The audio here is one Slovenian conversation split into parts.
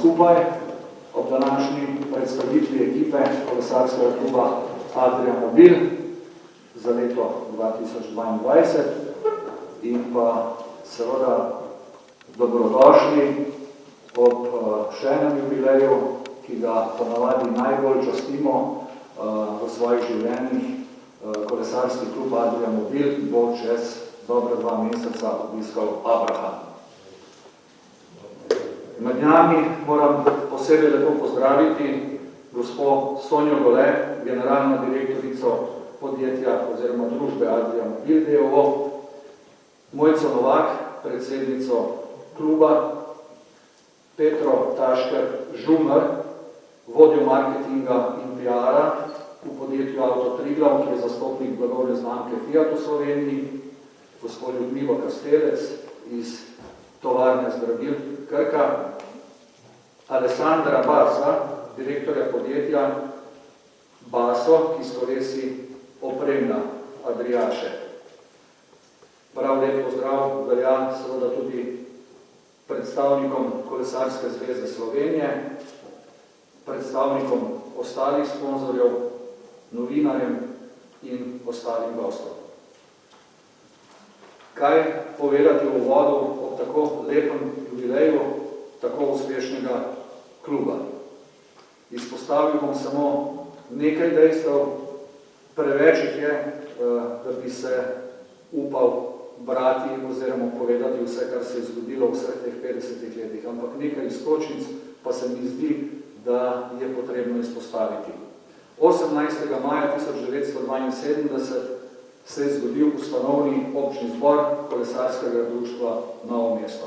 skupaj ob današnji predstavitvi ekipe kolesarskega kluba Adria Mobil za leto 2022 in pa seveda dobrodošli ob še enem jubileju, ki ga ponavadi najbolj častimo v svojih življenjih. Kolesarski klub Adria Mobil bo čez dobre 2 meseca obiskal Abraham. Med nami moram posebej lepo pozdraviti gospo Sonjo Gole, generalno direktorico podjetja oziroma družbe Adria Mobil d.o.o., Mojco Novak, predsednico kluba, Petro Tašker-Žumer, vodjo marketinga in PR-a v podjetju Auto Triglav, ki je zastopnik blagovne znamke Fiat v Sloveniji, gospod Ljudmilo Kastelec iz tovarne zdravil Krka, Alessandra Basa, direktorja podjetja Baso, ki s kolesi opremlja Adriaše. Prav lep pozdrav velja seveda tudi predstavnikom Kolesarske zveze Slovenije, predstavnikom ostalih sponzorjev, novinarjem in ostalim gostom. Kaj povedati v uvodu o tako lepem jubileju tako uspešnega kluba? Izpostavil bom samo nekaj dejstev, preveč jih je, da bi se upal brati oziroma povedati vse, kar se je zgodilo v vseh teh 50 letih, ampak nekaj iztočnic pa se mi zdi, da je potrebno izpostaviti. 18. maja 1972 se je zgodil ustanovni občni zbor kolesarskega društva Novo mesto.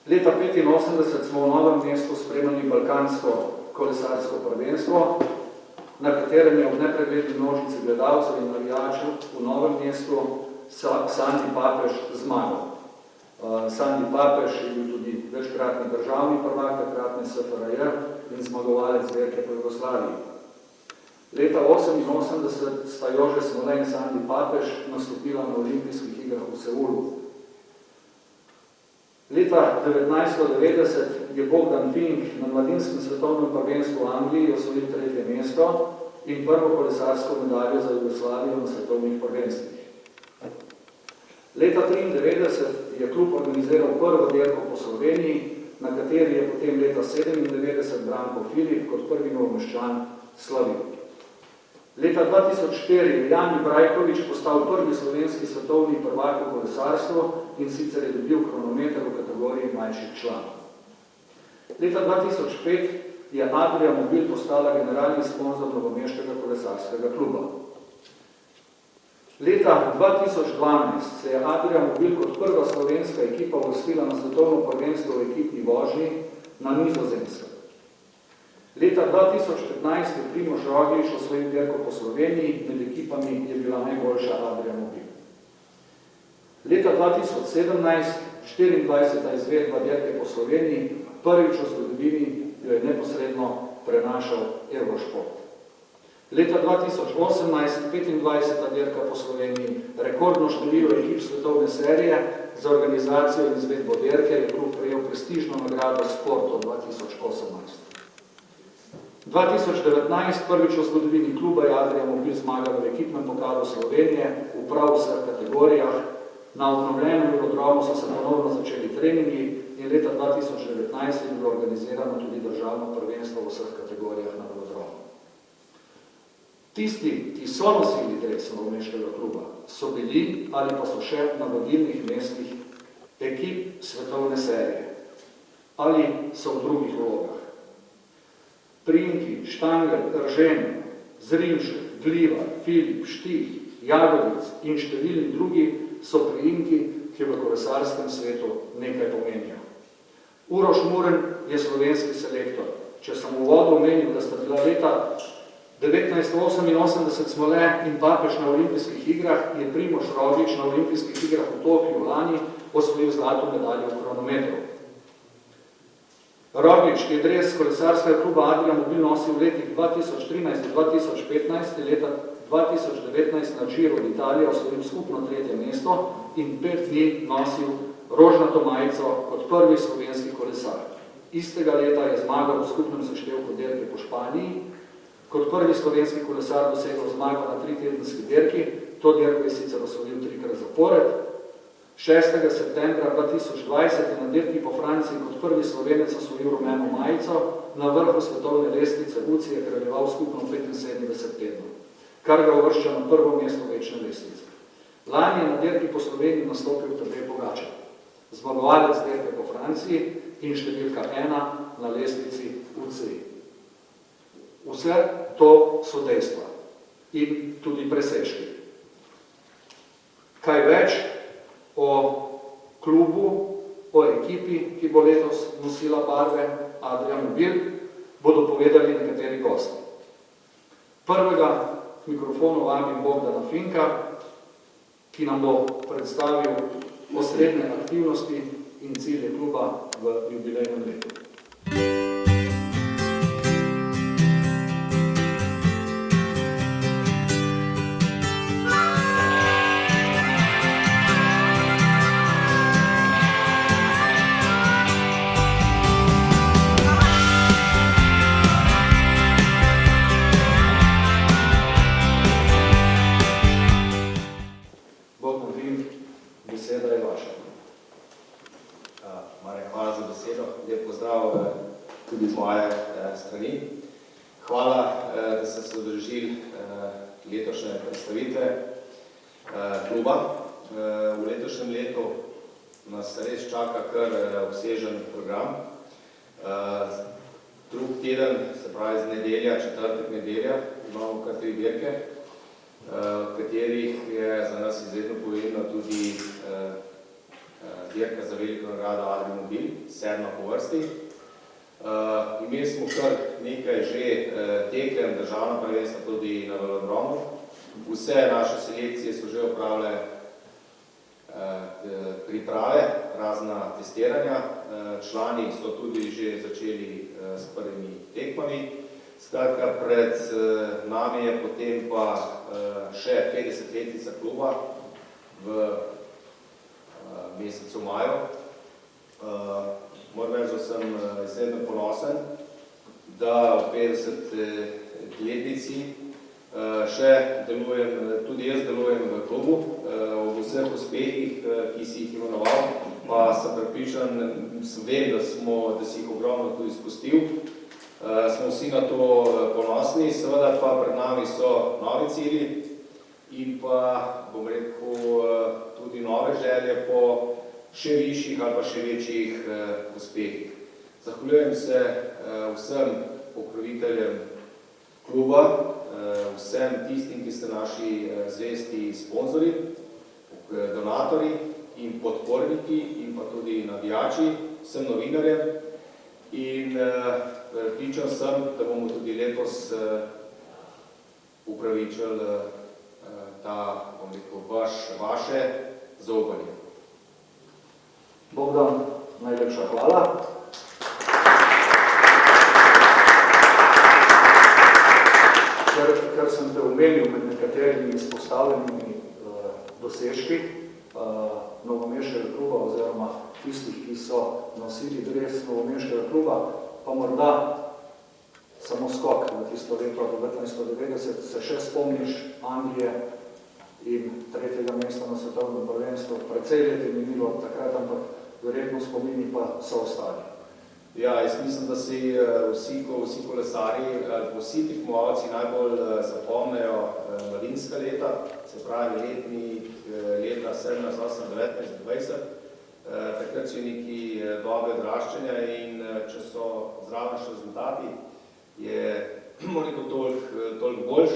Leta 1985 smo v Novem mestu spremljali balkansko kolesarsko prvenstvo, na katerem je ob nepregledni množici gledalcev in navijačev v Novem mestu Sandi Papež zmagal. Sandi Papež je bil tudi večkratni državni prvak, takratne SFRJ in zmagovalec dirke po Jugoslaviji. Leta 1988 sta Jože Smole in Sandi Papež nastopila na olimpijskih igrah v Seulu. Leta 1990 je Bogdan Fink na mladinskem svetovnem prvenstvu v Angliji osvojil 3. mesto in prvo kolesarsko medaljo za Jugoslavijo na svetovnih prvenstvih. Leta 1993 je klub organiziral prvo dirko po Sloveniji, na kateri je potem leta 1997 Branko Filip kot prvi novomeščan slavil. Leta 2004 je Jani Brajkovič postal prvi slovenski svetovni prvak v kolesarstvu in sicer je dobil kronometer v kategoriji mlajših članov. Leta 2005 je Adria Mobil postala generalni sponzor novomeškega kolesarskega kluba. Leta 2012 se je Adria Mobil kot prva slovenska ekipa uvrstila na svetovno prvenstvo v ekipni vožnji na Nizozemskem. Leta 2015 je Primož Roglič osvojil dirko po Sloveniji, med ekipami je bila najboljša Adria Mobil. Leta 2017, 24. izvedba dirke po Sloveniji, prvič v zgodovini jo je neposredno prenašal Eurošport. Leta 2018, 25. dirka po Sloveniji, rekordno število ekip svetovne serije, za organizacijo in izvedbo dirke je klub prejel prestižno nagrado Sporto 2018. 2019, prvič v zgodovini kluba je Adria Mobil zmagal v ekipnem pokalu Slovenije v prav vseh kategorijah. Na obnovljenem aerodromu so se ponovno začeli treningi in leta 2019 je bilo organizirano tudi državno prvenstvo v vseh kategorijah na aerodromu. Tisti, ki so nosili dres novomeškega kluba, so bili ali pa so še na vodilnih mestih ekip svetovne serije ali so v drugih vlogah. Priimki, Štangl, Ržen, Zrinšek, Gliva, Filip, Štih, Jagodic in številni drugi so priimki, ki v kolesarskem svetu nekaj pomenijo. Uroš Muren je slovenski selektor. Če sem v uvodu omenil, da sta bila leta 1988 Smole in Papež na olimpijskih igrah, je Primož Roglič na olimpijskih igrah v Tokiju lani osvojil zlato medaljo v kronometru. Roglič, ki je dres kolesarskega kluba Adria Mobil nosil v letih 2013 in 2015, je leta 2019 na Giro d'Italia osvojil skupno 3. mesto in 5 dni nosil rožnato majico kot prvi slovenski kolesar. Istega leta je zmagal v skupnem seštevku dirke po Španiji. Kot prvi slovenski kolesar dosegel zmago na 3-tedenski dirki, to dirko je sicer osvojil 3-krat zapored. 6. septembra 2020 je na dirki po Franciji kot prvi Slovenec osvojil rumeno majico, na vrhu svetovne lestvice UCI je kraljeval skupno 75 tednov, kar ga uvršča na prvo mesto večne lestvice. Lani je na dirki po Sloveniji nastopil Tadej Pogačar, zmagovalec dirke po Franciji in številka 1 na lestvici UCI. Vse to so dejstva in tudi presežki. Kaj več o klubu, o ekipi, ki bo letos nosila barve Adria Mobil, bodo povedali nekateri gosti. Prvega k mikrofonu vabim Bogdana Finka, ki nam bo predstavil osrednje aktivnosti in cilje kluba v jubilejnem letu. Hvala, da ste se udeležili letošnje predstavitve kluba. V letošnjem letu nas res čaka kar obsežen program. Drug teden, se pravi z nedelja, četrtek nedelja, imamo kar 3 dirke, v katerih je za nas izredno pomembna tudi dirka za veliko nagrado Adria Mobil, 7. po vrsti. Imeli smo kar nekaj že tekem, državna prvenstva tudi na velodromu. Vse naše selekcije so že opravile priprave, razna testiranja. Člani so tudi že začeli s prvimi tekmami. Skratka, pred nami je potem pa še 50-letnica kluba v mesecu maju. Moram reči, da sem izredno ponosen, da v 50-letnici še delujem, tudi jaz delujem v klubu, v vseh uspehih, ki si jih imenoval, pa sem prepričan, vem, da si jih ogromno tudi spustil. Smo vsi na to ponosni, seveda pa pred nami so novi cilji in pa, bom rekel, tudi nove želje po še višjih ali pa še večjih uspehih. Zahvaljujem se vsem pokroviteljem kluba, vsem tistim, ki ste naši zvesti sponzorji, donatorji in podporniki in pa tudi navijači, vsem novinarjem in pričan sem, da bomo tudi letos upravičili ta, bom rekel, vaše zaupanje. Bogdan, najlepša hvala. Ker sem te omenil med nekaterimi izpostavljenimi dosežki novomeškega kluba oziroma tistih, ki so nosili dres novomeškega kluba, pa morda samo skok v tisto leto 1990, se še spomniš Anglije in 3. mesta na svetovnem prvenstvu. Precej let je minilo takrat, ampak verjetno spomini pa so ostali. Ja, jaz mislim, da si vsi kolesarji, vsi tekmovalci najbolj zapomnejo mladinska leta, se pravi leta 17, 18, 19, 20. Takrat so neki dobe odraščanja in če so zraven še rezultati, je rekel toliko boljš.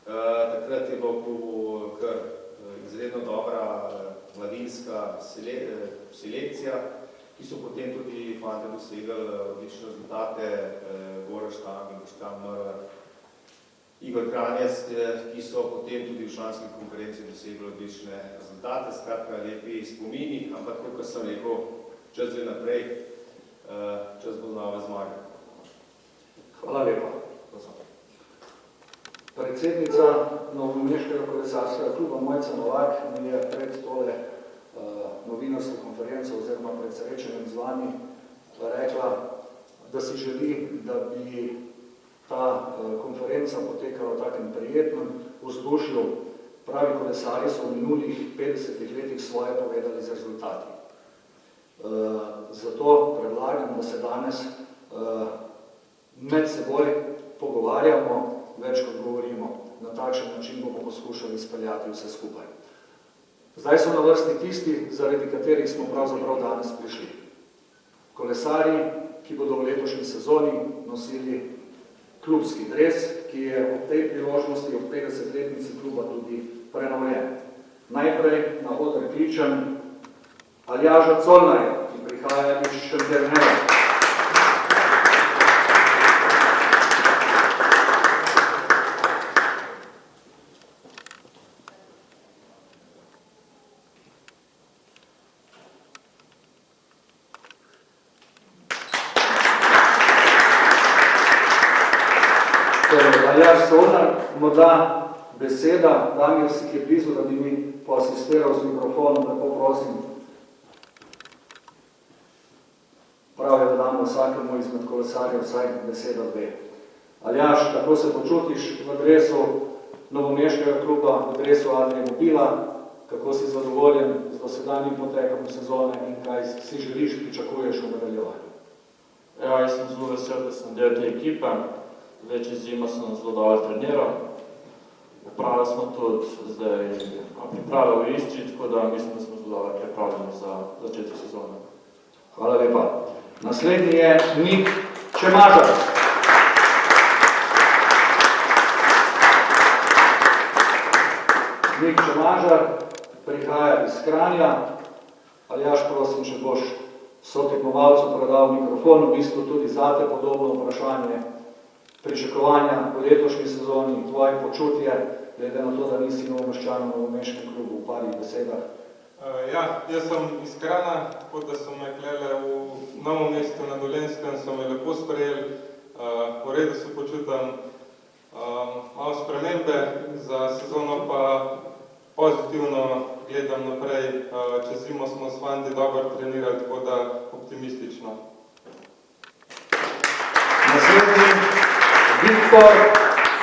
Takrat je bilo v klubu kar izredno dobra mladinska selekcija, ki so potem tudi fante dosegali odlične rezultate, Goran Štang in Boštjan Mrvar, Igor Kranjec, ki so potem tudi v članski konkurenci dosegli odlične rezultate, skratka lepi spomini, ampak kot sem rekel, čas gre naprej, čas bo nove zmage. Hvala lepa. Predsednica novomeškega kolesarskega kluba Mojca Novak mi je pred tole novinarsko konferenco oziroma pred srečanjem z vami rekla, da si želi, da bi ta konferenca potekala v takem prijetnem vzdušju. Pravi kolesarji so v minulih 50 letih svoje povedali z rezultati. Zato predlagam, da se danes med seboj pogovarjamo, več kot govorimo. Na takšen način bomo poskušali speljati vse skupaj. Zdaj so na vrsti tisti, zaradi katerih smo pravzaprav danes prišli. Kolesarji, ki bodo v letošnji sezoni nosili klubski dres, ki je ob tej priložnosti, ob 50-letnici kluba tudi prenovljen. Najprej na oder kličem Aljaža Colnarja, ki prihaja iz Šentjernega. Aljaž Colnar, morda beseda, Damir si je blizu, da bi mi poasistiral z mikrofonom, lepo prosim. Prav je, da damo vsakemu izmed kolesarjev vsaj beseda dve. Aljaž, kako se počutiš v dresu novomeškega kluba, v dresu Adria Mobila, kako si zadovoljen z dosedanjim potekom sezone in kaj si želiš, pričakuješ v nadaljevanju? Ja, jaz sem zelo vesel, da sem del te ekipe. Več zima sem zelo dobro treniral. Pripravili smo tudi zdaj priprave v Istri, tako da mislim, da smo zelo dobro pripravljeni za začetek sezone. Hvala lepa. Naslednji je Nik Čemažar. Nik Čemažar prihaja iz Kranja. Aljaž, prosim, če boš sotekmovalcu predal mikrofon, v bistvu tudi zate podobno vprašanje. Pričakovanja v letošnji sezoni, tvoje počutje, glede na to, da nisi novomeščan v novomeškem klubu, v parih besedah. Ja, jaz sem iz Krana, tako da so me klele v Novem mestu na Dolenjskem, so me lepo sprejeli, v redu se počutam, malo spremembe, za sezono pa pozitivno gledam naprej, čez zimo smo s Vandi dobro trenirali, tako da optimistično. Naslednji Viktor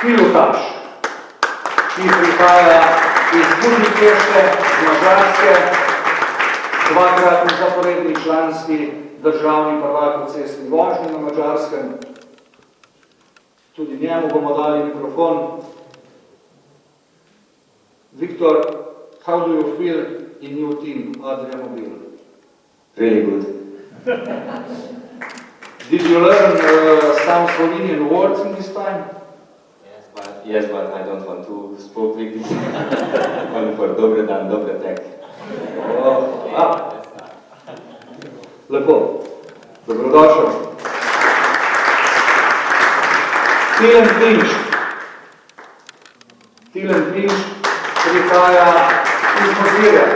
Filutaš, ki prihaja iz Budimpešte, z Madžarske, dvakratni zaporedni članski državni prvak v cestni vožnji na Madžarskem. Tudi njemu bomo dali mikrofon. Viktor, how do you feel in your team, Adria Mobil? Really good. Did you learn some Slovenian words in this time? Yes, but I don't want to speak with this. Only for dobre dan, dobre tek. Lepo. Dobrodošel. Tilen Pinš prihaja iz Mozirja.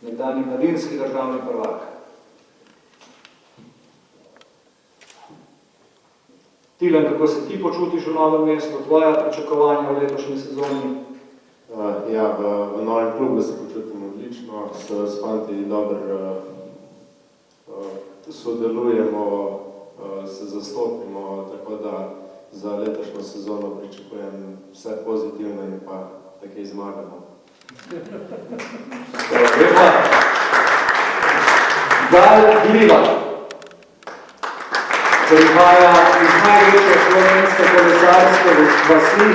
Nekdanji mladinski državni prvak. Tilen, kako se ti počutiš v novem mestu, tvoja pričakovanja v letošnji sezoni? Ja, v novem klubu se počutim odlično, s fanti dobro sodelujemo, se zastopimo, tako da za letošnjo sezono pričakujem vse pozitivno in pa takaj zmagamo. Lepa. Gal Gliva prihaja iz največje slovenske kolesarske vasi,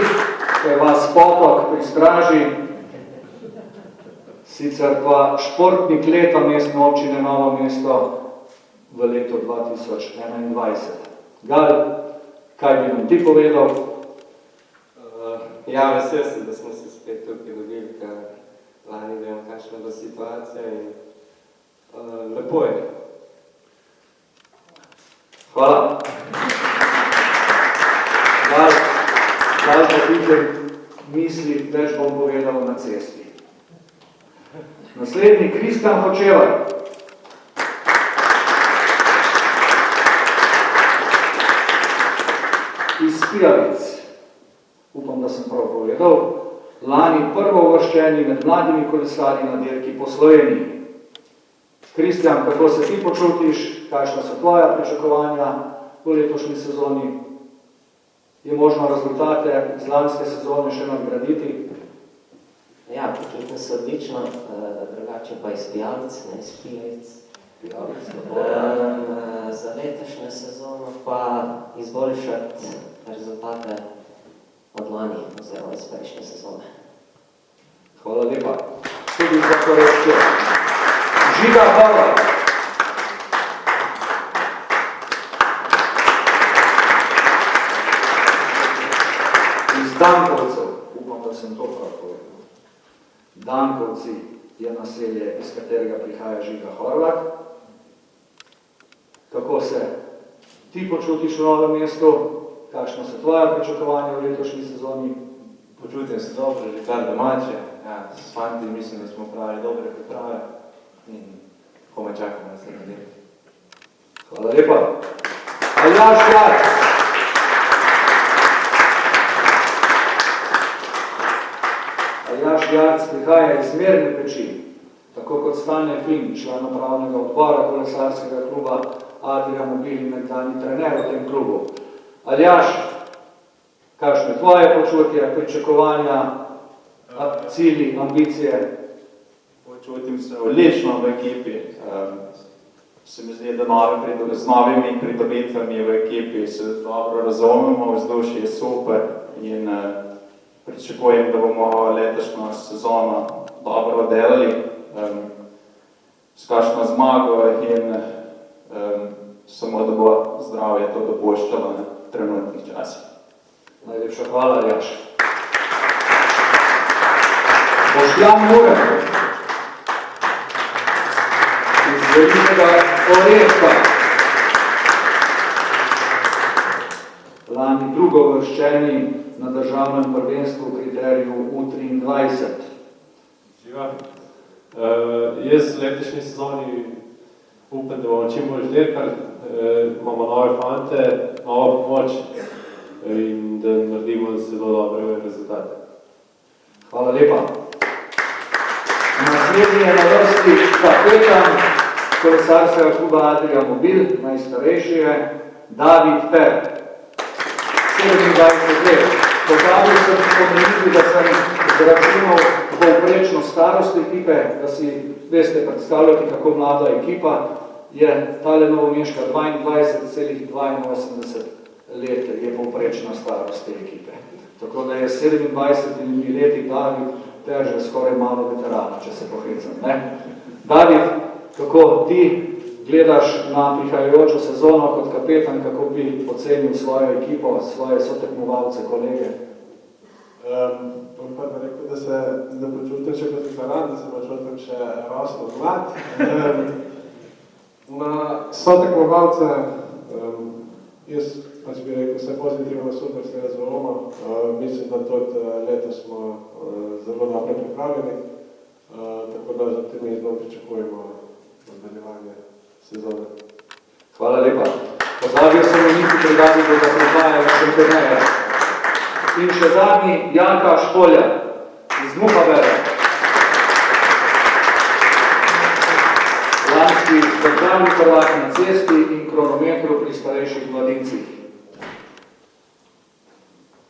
to je vas Potok pri Straži, sicer pa športnik leta mestne občine Novo mesto v letu 2021. Gal, kaj bi nam ti povedal? Ja, vesel sem, da smo se spet tukaj dobili, ker lani vemo, kakšna bo situacija in lepo je. Hvala. Dal pa tukaj misli, več bom povedal na cesti. Naslednji, Kristjan Hočevar. Iz Pijavic. Upam, da sem prav povedal. Lani prvo uvrščeni med mladimi kolesarji na dirki po Sloveniji. Kristjan, kako se ti počutiš, kakšna so tvoja pričakovanja v letošnji sezoni? Je možno rezultate iz lanske sezone še nadgraditi? Ja, počutim se odlično, drugače pa izpijalec, ne izpijalec. Za letošnjo sezono pa izboljšati rezultate od lani, oziroma iz prejšnje sezone. Hvala lepa. Tudi za korekcijo. Žiga Horvat. Iz Dankovcev, upam, da sem to prav povedal. Dankovci je naselje, iz katerega prihaja Žiga Horvat. Kako se ti počutiš v Novem mestu? Kakšno so tvoja pričakovanja v letošnji sezoni? Počutim se dobro, že kar domače. Ja, s fanti mislim, da smo pravili dobre priprave in komaj čakamo na naslednji del. Hvala lepa. Aljaž Jarc. Aljaž Jarc prihaja iz Mirne Peči, tako kot Stane Fin, član upravnega odbora kolesarskega kluba Adria Mobil in nekdanji trener v tem klubu. Aljaž, kakšno je tvoje počutje, pričakovanja, cilji, ambicije? Počutim se odlično v ekipi. Se mi zdi, da z novimi pridobitvami v ekipi se dobro razumemo, vzdušje je super in pričakujem, da bomo letošnjo sezono dobro delali, s kakšno zmago in samo da bo zdravje to dopuščalo na trenutnih časih. Najlepša hvala, Aljaž. Boštjan Muren iz Velikega Oreška. Lani drugovrščeni na državnem prvenstvu v kriteriju U23. Živa. Jaz v letošnji sezoni upam, da bomo čim bolj dirkali, imamo nove fante, novo pomoč in da naredimo zelo dobre rezultate. Hvala lepa. Naslednji je na vrsti kapetan kolesarskega kluba Adria Mobil, najstarejši je David Per, 27 let. Pozabil sem spomeniti, da sem izračunal povprečno starost ekipe, da si veste predstavljati, kako mlada ekipa je tale novomeška 22,82 let je povprečna starost te ekipe. Tako da je 27 leti David ter že skoraj malo veterana, če se pohecam. David, kako ti gledaš na prihajajočo sezono kot kapetan, kako bi ocenil svojo ekipo, svoje sotekmovalce, kolege? Bom prvo rekel, da se ne počutim še kot veteran, da se počutim še rosno mlad. Na sotekmovalce, jaz pač bi rekel, vse pozitivno, super se razvojamo. Mislim, da tudi letos smo zelo dobro pripravljeni, tako da z optimizmom pričakujemo nadaljevanje sezone. Hvala lepa. Pozabil sem niti predati, da prihajajo šampionerja. In še zadnji, Janka Špolja iz Muhabera. Lanski državni prvak na cesti in kronometru pri starejših mladincih.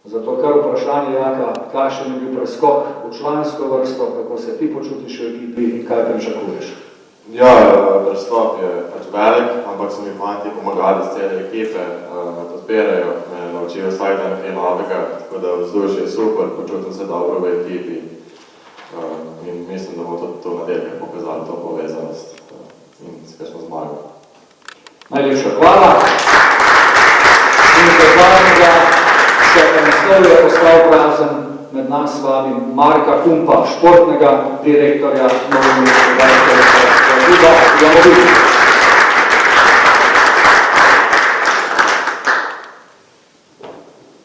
Zato kar vprašanje, Janka, kakšen je bil preskok v člansko vrsto, kako se ti počutiš v ekipi in kaj pričakuješ? Ja, prestop je pač velik, ampak so mi fanti pomagali z cele ekipe, me podpirajo, me naučijo vsak dan kaj novega, tako da vzdušje je super, počutim se dobro v ekipi in mislim, da bomo tudi to nedelje pokazali, to povezanost in skakšno zmago. Najlepša hvala. In predvajnega še naslov je postal prazen, med nas vabim Marka Kumpa, športnega direktorja Novomeškega kolesarskega kluba Adria Mobil.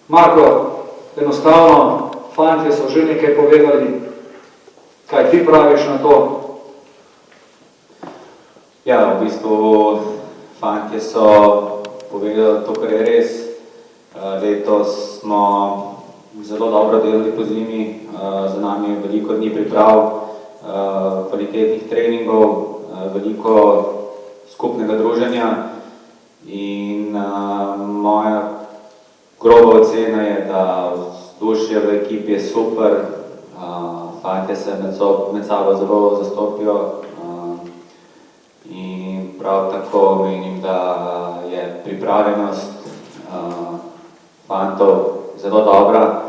Marko, enostavno, fantje so že nekaj povedali, kaj ti praviš na to? Ja, v bistvu fantje so povedali to, kar je res. Letos smo zelo dobro delali po zimi, za nami je veliko dni priprav, kvalitetnih treningov, veliko skupnega druženja in moja groba ocena je, da vzdušje v ekipi je super, fantje se med sabo zelo zastopijo in prav tako menim, da je pripravljenost fantov zelo dobra.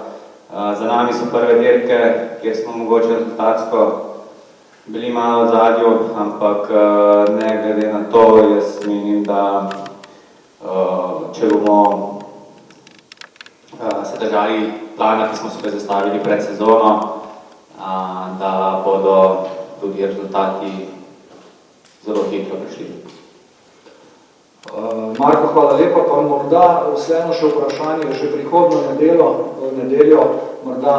Za nami so prve dirke, kjer smo mogoče rezultatsko bili malo v zadju, ampak ne glede na to, jaz menim, da če bomo se držali plana, ki smo se ga zastavili pred sezono, da bodo tudi rezultati zelo hitro prišli. Marko, hvala lepa, pa morda vseeno še vprašanje, že prihodno nedeljo, morda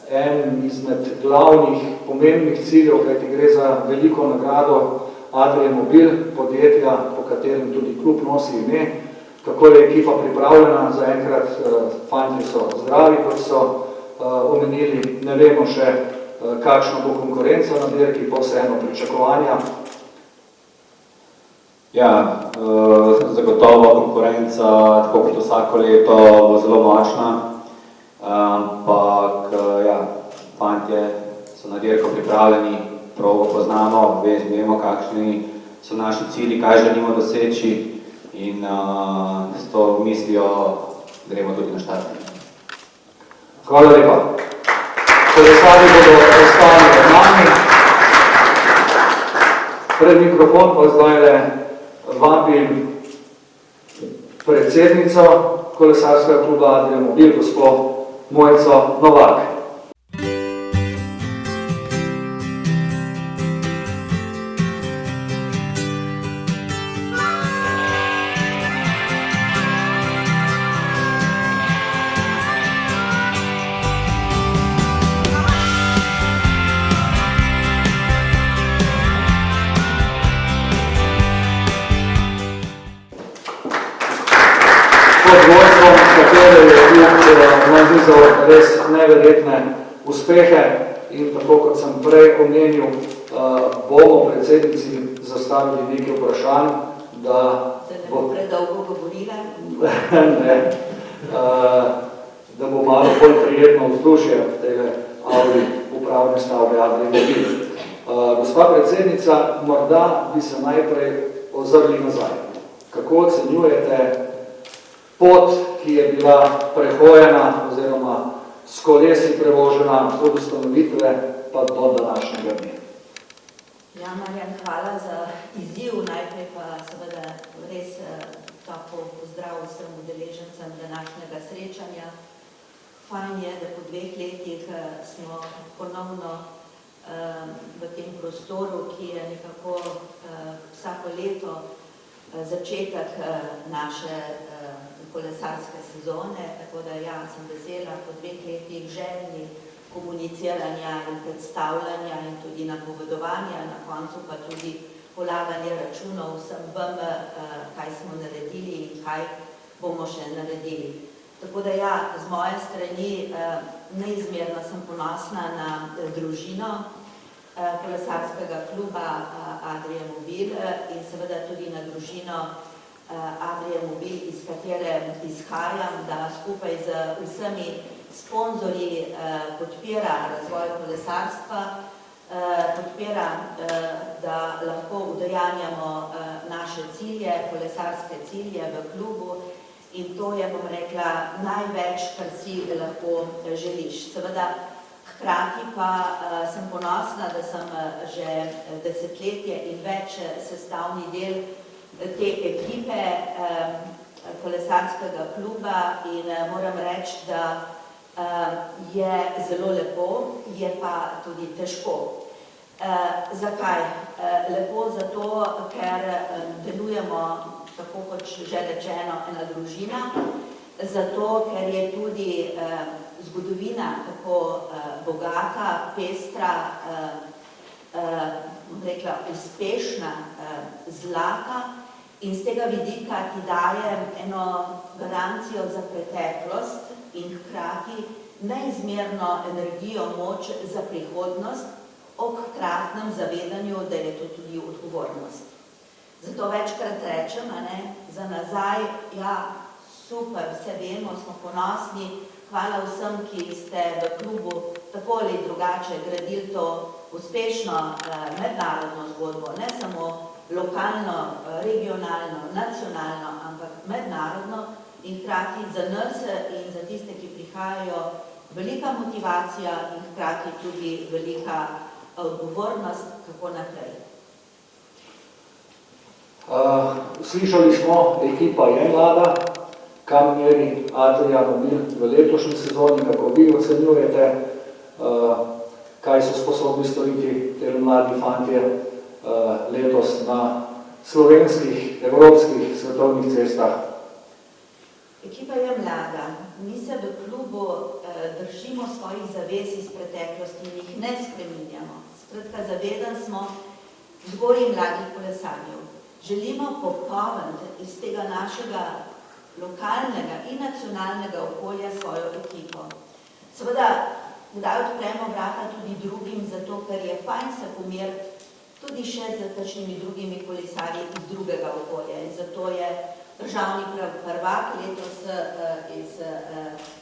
en izmed glavnih pomembnih ciljev, kajti gre za veliko nagrado Adria Mobil, podjetja, po katerem tudi klub nosi ime. Kako je ekipa pripravljena, zaenkrat fantje so zdravi, kot so omenili, ne vemo še, kakšna bo konkurenca na dirki, pa vseeno pričakovanja. Ja, zagotovo konkurenca, tako kot vsako leto, bo zelo močna, ampak ja, fantje so na dirko pripravljeni, progo poznamo, vemo, kakšni so naši cilji, kaj želimo doseči in s to mislijo gremo tudi na štart. Hvala lepa. Kolesarji bodo ostali v nami. Pred mikrofon pa zdaj vabim predsednico kolesarskega kluba Adria Mobil, gospod Mojco Novak. Pod vodstvom, katere je klub nanizal res neverjetne uspehe in tako kot sem prej omenil, bomo predsednici zastavili nekaj vprašanj, da bo predolgo govorila. Ne, da bo malo bolj prijetno vzdušje v tej avli upravne stavbe Adria Mobil. Gospa predsednica, morda bi se najprej ozrli nazaj. Kako ocenjujete pot, ki je bila prehojena oziroma s kolesi prevožena od ustanovitve pa do današnjega dne? Ja, Marjan, hvala za izziv. Najprej pa seveda res tako pozdrav vsem udeležencem današnjega srečanja. Fajn je, da po 2 letih smo ponovno v tem prostoru, ki je nekako vsako leto začetek naše kolesarske sezone, tako da ja, sem vesela po 2 letih željni komuniciranja in predstavljanja in tudi napovedovanja, na koncu pa tudi polaganje računov vsem vam, kaj smo naredili in kaj bomo še naredili. Tako da ja, z moje strani neizmerno sem ponosna na družino kolesarskega kluba Adria Mobil in seveda tudi na družino Adria Mobil, iz katere izhajam, da skupaj z vsemi sponzorji podpira razvoj kolesarstva, podpira, da lahko udejanjamo naše cilje, kolesarske cilje v klubu in to je, bom rekla, največ, kar si lahko želiš. Seveda, hkrati pa sem ponosna, da sem že desetletje in več sestavni del te ekipe kolesarskega kluba in moram reči, da je zelo lepo, je pa tudi težko. Zakaj? Lepo zato, ker delujemo, tako kot že rečeno, ena družina, zato, ker je tudi zgodovina tako bogata, pestra, rekla, uspešna, zlata in z tega vidika ti daje eno garancijo za preteklost in hkrati neizmerno energijo, moč za prihodnost, ob hkratnem zavedanju, da je to tudi odgovornost. Zato večkrat rečem, za nazaj, ja, super, vse vemo, smo ponosni, hvala vsem, ki ste v klubu tako ali drugače gradili to uspešno mednarodno zgodbo, ne samo lokalno, regionalno, nacionalno, ampak mednarodno in hkrati za nas in za tiste, ki prihajajo, velika motivacija in hkrati tudi velika odgovornost, kako naprej. Slišali smo, ekipa je mlada, kam meri Adria Mobil v letošnji sezoni, kako vi ocenjujete, kaj so sposobni storiti te mladi fantje letos na slovenskih, evropskih, svetovnih cestah? Ekipa je mlada. Mi se v klubu držimo svojih zavez iz preteklosti in jih ne spreminjamo. Skratka, zavedan smo vzgoji mladih kolesarjev. Želimo popolniti iz tega našega lokalnega in nacionalnega okolja svojo ekipo. Seveda, kdaj odpremo vrata tudi drugim, zato ker je fajn se pomeriti tudi še z kakšnimi drugimi kolesarji iz drugega okolja. In zato je državni prvak letos iz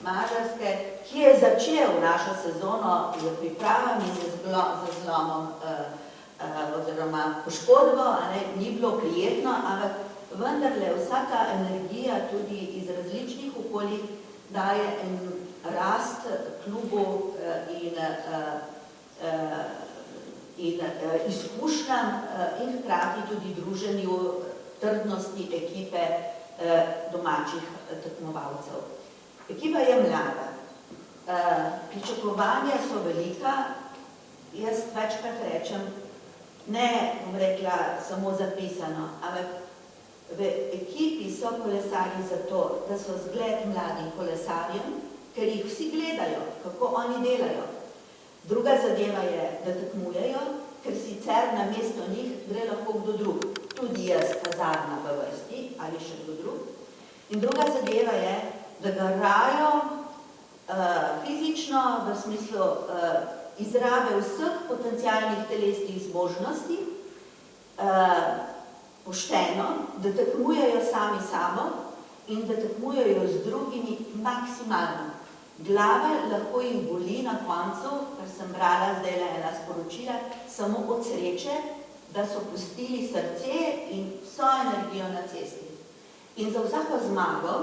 Mađarske, ki je začel našo sezono z pripravami, z zlomom oziroma poškodbo, ni bilo prijetno, ampak vendarle vsa ta energija tudi iz različnih okolij daje en rast klubu in izkušnjam in hkrati tudi druženju trdnosti ekipe domačih tekmovalcev. Ekipa je mlada. Pričakovanja so velika. Jaz večkrat rečem, ne bom rekla samo zapisano, ampak v ekipi so kolesarji zato, da so zgled mladim kolesarjem, ker jih vsi gledajo, kako oni delajo. Druga zadeva je, da tekmujejo, ker sicer na mesto njih gre lahko kdo drug. Tudi jaz, pa zadnja v vrsti, ali še kdo drug. In druga zadeva je, da garajo fizično, v smislu izrabe vseh potencialnih telesnih zmožnosti, pošteno, da tekmujejo sami sabo in da tekmujejo z drugimi maksimalno. Glava lahko jih boli na koncu, kar sem brala zdaj le ena sporočila, samo od sreče, da so pustili srce in vso energijo na cesti. In za vsako zmago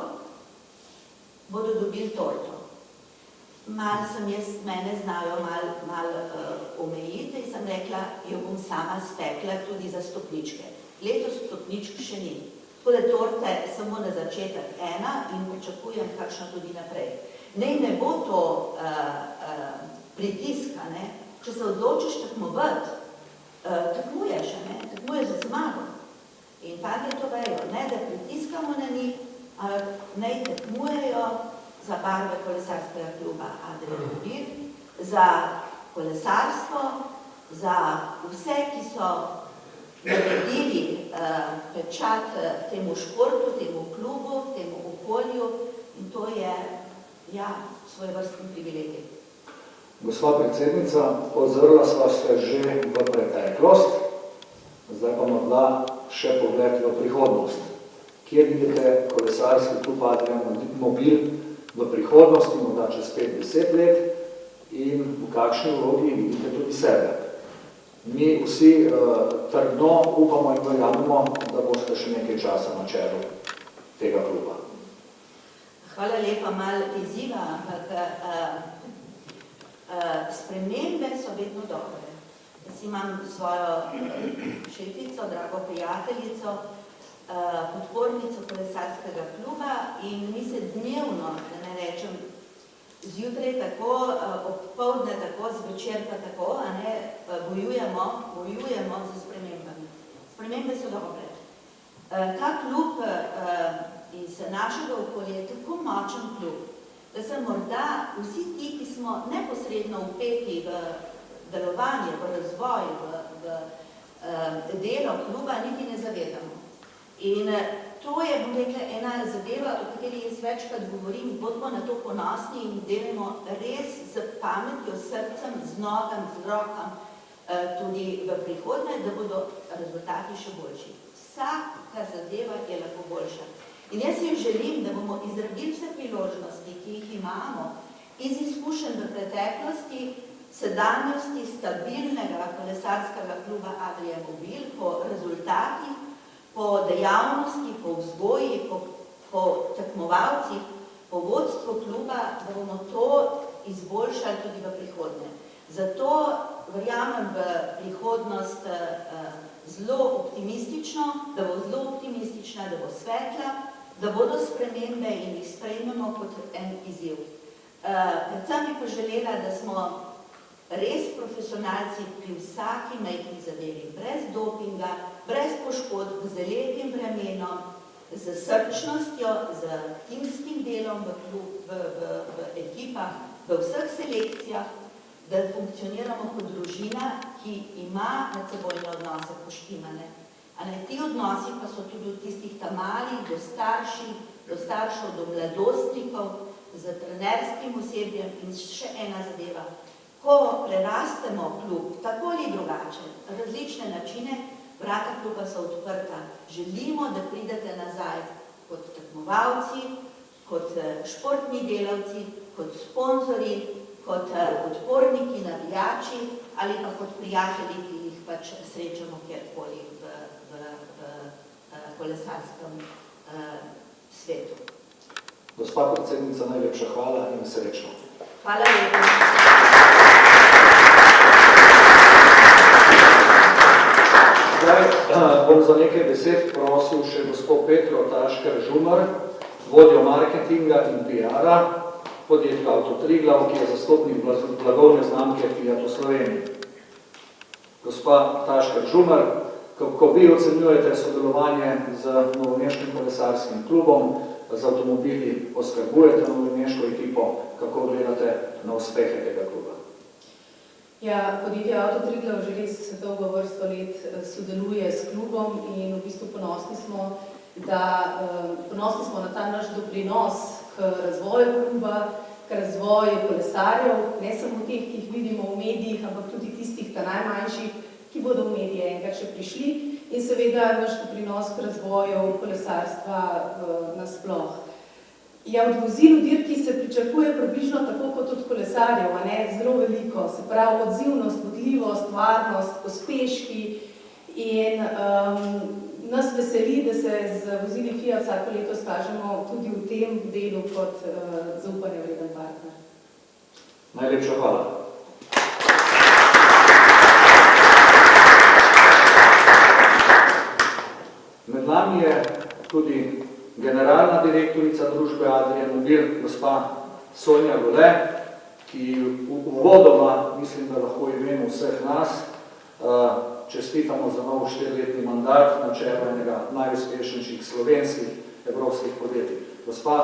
bodo dobili torto. Mene znajo mal omejiti in sem rekla, jo bom sama spekla tudi za stopničke. Letos stopničk še ni. Tako da torte samo na začetek ena in pričakujem kakšno tudi naprej. Ne bo to pritiska, ne? Če se odločiš tekmovati, tekmuješ za zmago. In fantje to vejo, ne da pritiskamo na njih, ampak naj tekmujejo za barve kolesarskega kluba Adria Mobil, za kolesarstvo, za vse, ki so naredili pečat temu športu, temu klubu, temu okolju in to je svojevrstni privilegij. Gospa predsednica, ozrla sva se že v preteklost, zdaj pa morda še pogled v prihodnost. Kje vidite kolesarski klub Adria Mobil v prihodnosti, morda čez 5-10 let in v kakšni vlogi vidite tudi sebe? Mi vsi trdno upamo in verjamemo, da boste še nekaj časa na čelu tega kluba. Hvala lepa, malo izziva, ampak spremembe so vedno dobre. Jaz imam svojo šefico, drago prijateljico, podpornico kolesarskega kluba in mi se dnevno, da ne rečem, zjutraj tako, opoldne tako, zvečer pa tako, bojujemo za spremembami. Spremembe so dobre. Ta klub iz našega okolja je tako močen klub, da se morda vsi ti, ki smo neposredno vpeti v delovanje, v razvoj, v delo kluba, niti ne zavedamo. In to je, bom rekla, ena zadeva, o kateri jaz večkrat govorim, bodimo na to ponosni in delimo res z pametjo, srcem, z nogam, z rokam, tudi v prihodnje, da bodo rezultati še boljši. Vsaka zadeva je lahko boljša. In jaz si želim, da bomo izrabili vse priložnosti, ki jih imamo, iz izkušenj v preteklosti, sedanjosti stabilnega kolesarskega kluba Adria Mobil, po rezultatih, po dejavnosti, po vzgoji, po tekmovalcih, po vodstvu kluba, da bomo to izboljšali tudi v prihodnje. Zato verjamem v prihodnost zelo optimistično, da bo zelo optimistična, da bo svetla, da bodo spremembe in jih sprejmemo kot en izziv. Predvsem bi pa želela, da smo res profesionalci pri vsaki majhni zadevi, brez dopinga, brez poškodb, z lepim vremenom, z srčnostjo, z timskim delom v ekipah, v vseh selekcijah, da funkcioniramo kot družina, ki ima medsebojne odnose poštimane. Ti odnosi pa so tudi v tistih tamalih do staršev, do mladostnikov, z trenerskim osebjem in še ena zadeva. Ko prerastemo klub, tako ali drugače, različne načine, vrata kluba so odprta. Želimo, da pridete nazaj kot tekmovalci, kot športni delavci, kot sponzorji, kot podporniki, navijači ali pa kot prijatelji, ki jih pač srečamo kjerkoli v kolesarskem svetu. Gospa predsednica, najlepša hvala in srečno. Hvala lepa. Zdaj bom za nekaj besed prosil še gospod Petro Tašker-Žumar, vodjo marketinga in PR-a podjetja Avto Triglav, ki je zastopnik blagovne znamke Fiat v Sloveniji. Gospa Tašker-Žumar, kako vi ocenjujete sodelovanje z novomeškim kolesarskim klubom, z avtomobili oskrbujete novomeško ekipo, kako gledate na uspehe tega kluba? Ja, podjetje Avto Triglav že res dolgo vrsto let sodeluje s klubom in v bistvu ponosni smo na ta naš doprinos k razvoju kluba, k razvoju kolesarjev, ne samo teh, ki jih vidimo v medijih, ampak tudi tistih najmanjših, ki bodo v medije enkrat še prišli in seveda naš doprinos k razvoju kolesarstva nasploh. Ja, od vozil v dirki se pričakuje približno tako kot od kolesarjev, zelo veliko, se pravi odzivnost, vodljivost, varnost, pospeški in nas veseli, da se z vozili Fiat vsako leto skažemo tudi v tem delu kot zaupanja vreden partner. Najlepša hvala. Med nami je tudi generalna direktorica družbe Adria Mobil, gospa Sonja Gole, ki uvodoma, mislim, da lahko imenu vseh nas, čestitamo za nov 4-letni mandat na čelu enega najuspešnejših slovenskih evropskih podjetij. Gospa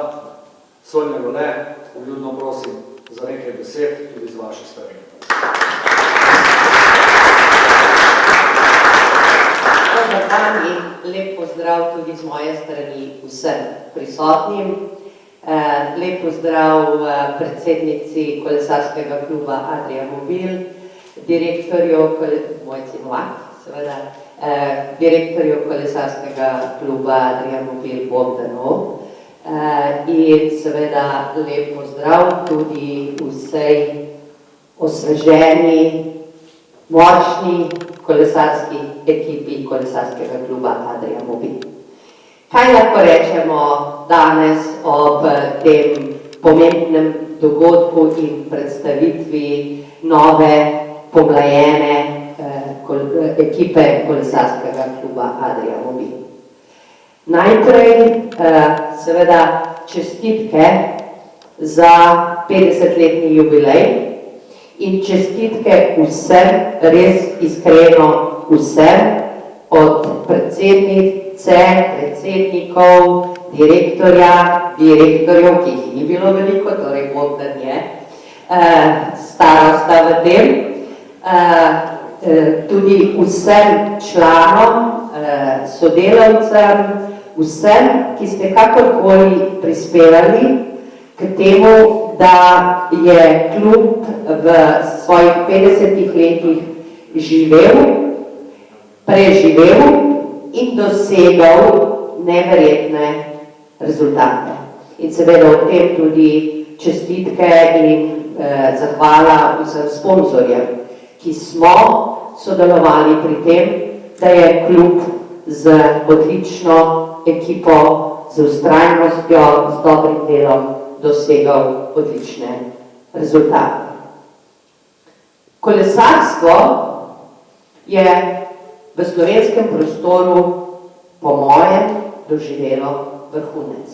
Sonja Gole, vljudno prosim za nekaj besed tudi z vaše strani. Dobar dan in lep pozdrav tudi z moje strani vsem prisotnim. Lep pozdrav predsednici kolesarskega kluba Adria Mobil, direktorju, Mojci Novak, seveda, direktorju kolesarskega kluba Adria Mobil Bogdanov in seveda lep pozdrav tudi vsej osveženi, močni kolesarski ekipi kolesarskega kluba Adria Mobil. Kaj lahko rečemo danes ob tem pomembnem dogodku in predstavitvi nove pomlajene ekipe kolesarskega kluba Adria Mobil? Najprej seveda čestitke za 50-letni jubilej in čestitke vsem, res iskreno vsem, od predsednice, predsednikov, direktorjev, ki jih ni bilo veliko, torej Bogdan je, starosta v tem, tudi vsem članom, sodelavcem, vsem, ki ste kakorkoli prispevali k temu, da je klub v svojih 50 letih živel, preživel in dosegal neverjetne rezultate. In seveda o tem tudi čestitke in zahvala vsem sponzorjem, ki smo sodelovali pri tem, da je klub z odlično ekipo, z vztrajnostjo, z dobrim delom dosegal odlične rezultate. Kolesarstvo je v slovenskem prostoru po mojem doživelo vrhunec.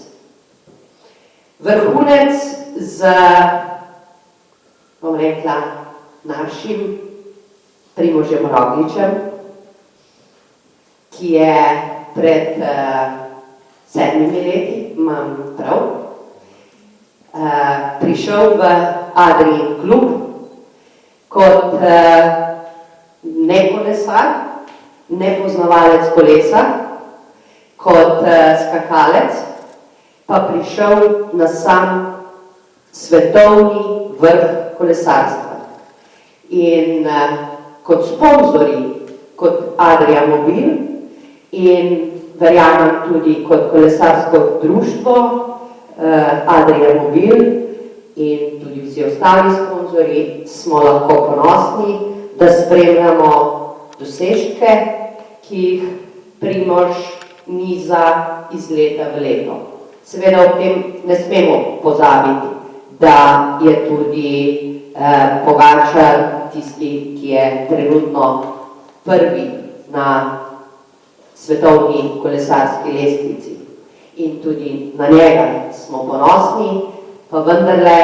Vrhunec z, bom rekla, našim Primožem Rogličem, ki je pred 7 leti, imam prav, prišel v Adriin klub kot ne kolesar, ne poznavalec kolesa, kot skakalec, pa prišel na sam svetovni vrh kolesarstva. In kot sponzorji, kot Adria Mobil in verjamem tudi kot kolesarsko društvo Adria Mobil in tudi vsi ostali sponzorji smo lahko ponosni, da spremljamo dosežke, ki jih Primož niza iz leta v leto. Seveda ob tem ne smemo pozabiti, da je tudi Pogačar tisti, ki je trenutno prvi na svetovni kolesarski lestvici. In tudi na njega smo ponosni, pa vendarle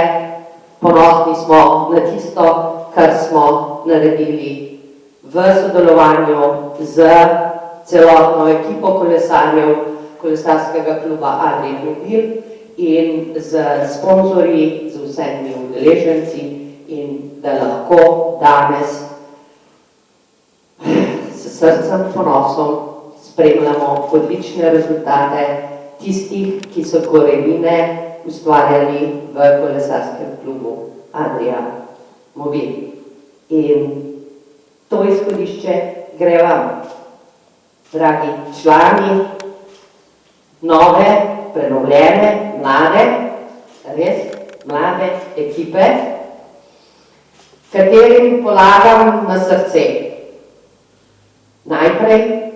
ponosni smo na tisto, kar smo naredili v sodelovanju z celotno ekipo kolesarjev kolesarskega kluba Adria Mobil in z sponzorji, z vsemi udeleženci, in da lahko danes s srcem ponosom spremljamo odlične rezultate tistih, ki so korenine ustvarjali v kolesarskem klubu Adria Mobil. In to izhodišče gre vam, dragi člani nove, prenovljene, mlade, res mlade ekipe, katerim polagam na srce. Najprej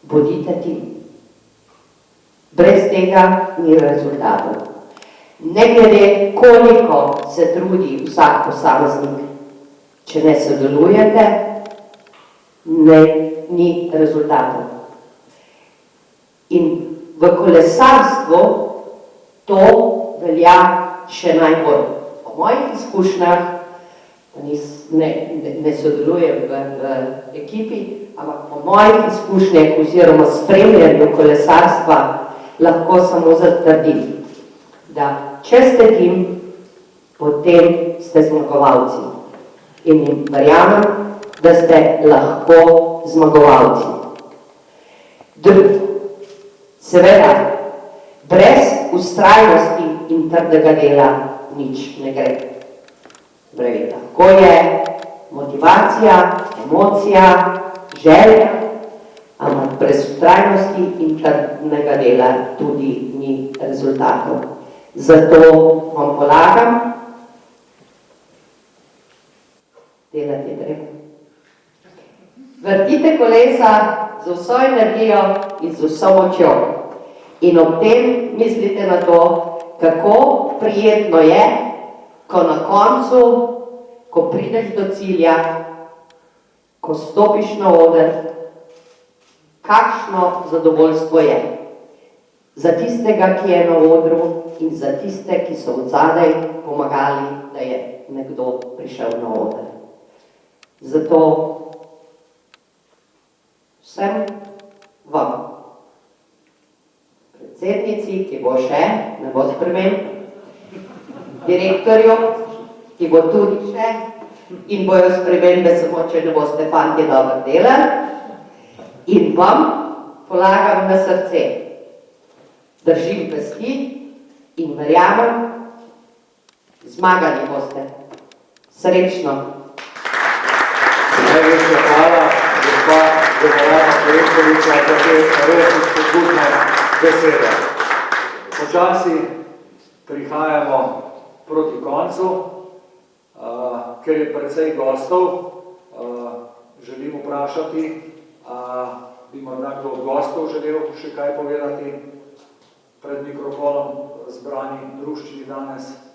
bodite tim. Brez tega ni rezultatov. Ne glede, koliko se trudi vsak posameznik, če ne sodelujete, ni rezultatov. In v kolesarstvu to velja še najbolj. Po mojih izkušnjah, ne sodelujem v ekipi, ampak po mojih izkušnjah oziroma spremljanju kolesarstva lahko samo zatrdim, da če ste tim, potem ste zmagovalci. In verjamem, da ste lahko zmagovalci. Seveda, brez vztrajnosti in trdega dela nič ne gre. Lahko je motivacija, emocija, želja, ampak brez vztrajnosti in trdnega dela tudi ni rezultatov. Zato vam polagam, delati je treba. Vrtite kolesa z vso energijo in z vso močjo. In ob tem mislite na to, kako prijetno je, ko na koncu, ko prideš do cilja, ko stopiš na oder, kakšno zadovoljstvo je. Za tistega, ki je na odru in za tiste, ki so odzadaj pomagali, da je nekdo prišel na oder. Zato vsem vam, predsednici, ki bo še, ne bo sprememb, direktorju, ki bo tudi še in bojo spremembe samo, če ne boste fantje dobro delali, in vam polagam na srce. Držim pesti in verjamem, zmagali boste. Srečno! Najlepša hvala, gospa Govorana Korenkoviča, za te res spodbudne besede. Počasi prihajamo proti koncu, ker je precej gostov, želim vprašati, bi morda kdo od gostov želel še kaj povedati pred mikrofonom zbrani druščini danes.